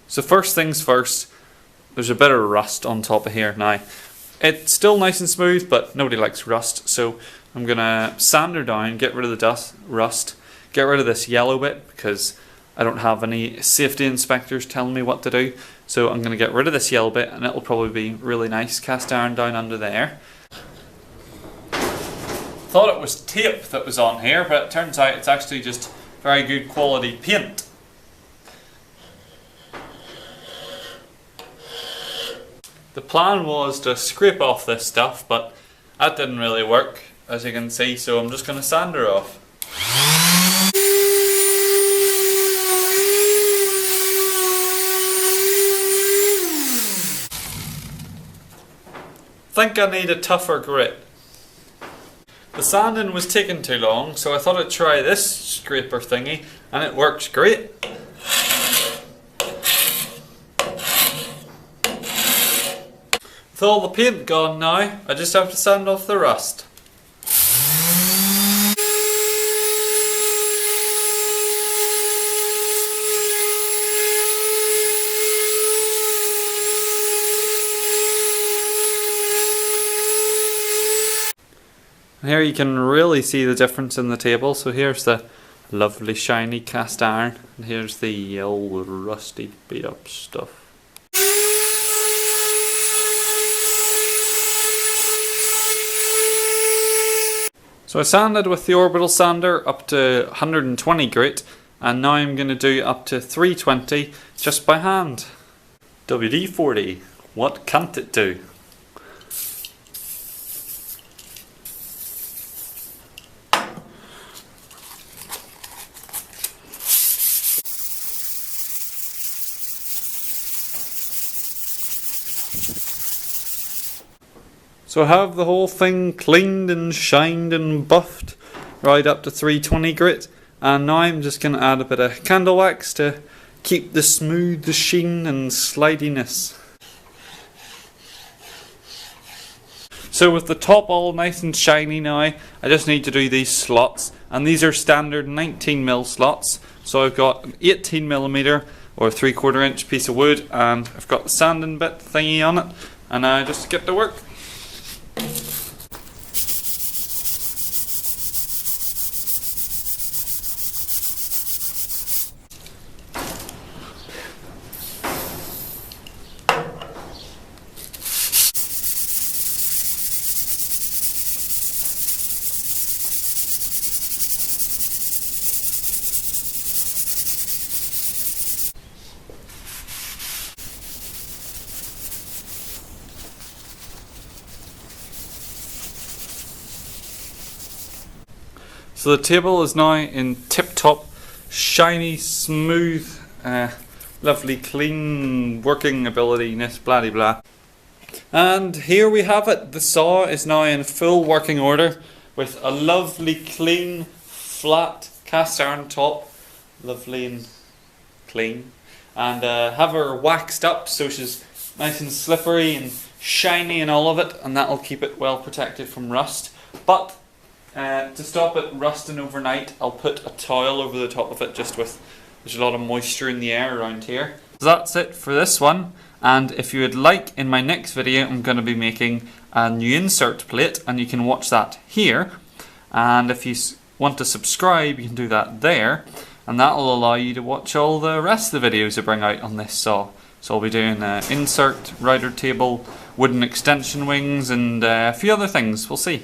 So first things first, there's a bit of rust on top of here now. It's still nice and smooth, but nobody likes rust, so I'm gonna sand her down, get rid of the rust, get rid of this yellow bit because I don't have any safety inspectors telling me what to do. So I'm gonna get rid of this yellow bit and it'll probably be really nice cast iron down under there. Thought it was tape that was on here, but it turns out it's actually just very good quality paint. The plan was to scrape off this stuff, but that didn't really work, as you can see, so I'm just going to sand her off. Think I need a tougher grit. The sanding was taking too long, so I thought I'd try this scraper thingy, and it works great. With all the paint gone now, I just have to sand off the rust. And here you can really see the difference in the table. So here's the lovely shiny cast iron, and here's the old rusty beat up stuff. So I sanded with the orbital sander up to 120 grit, and now I'm going to do up to 320 just by hand. WD-40, what can't it do? So I have the whole thing cleaned and shined and buffed right up to 320 grit, and now I'm just going to add a bit of candle wax to keep the smooth sheen and slidiness. So with the top all nice and shiny now, I just need to do these slots, and these are standard 19mm slots. So I've got an 18mm or 3/4 inch piece of wood, and I've got the sanding bit thingy on it, and I just get to work. So the table is now in tip-top, shiny, smooth, lovely, clean working ability-ness, blah de blah. And here we have it. The saw is now in full working order with a lovely, clean, flat cast iron top, lovely and clean. And have her waxed up so she's nice and slippery and shiny and all of it, and that'll keep it well protected from rust. But to stop it rusting overnight, I'll put a towel over the top of it, just with, there's a lot of moisture in the air around here. So that's it for this one, and if you would like, in my next video I'm going to be making a new insert plate, and you can watch that here. And if you want to subscribe, you can do that there, and that will allow you to watch all the rest of the videos I bring out on this saw. So I'll be doing insert, rider table, wooden extension wings, and a few other things. We'll see.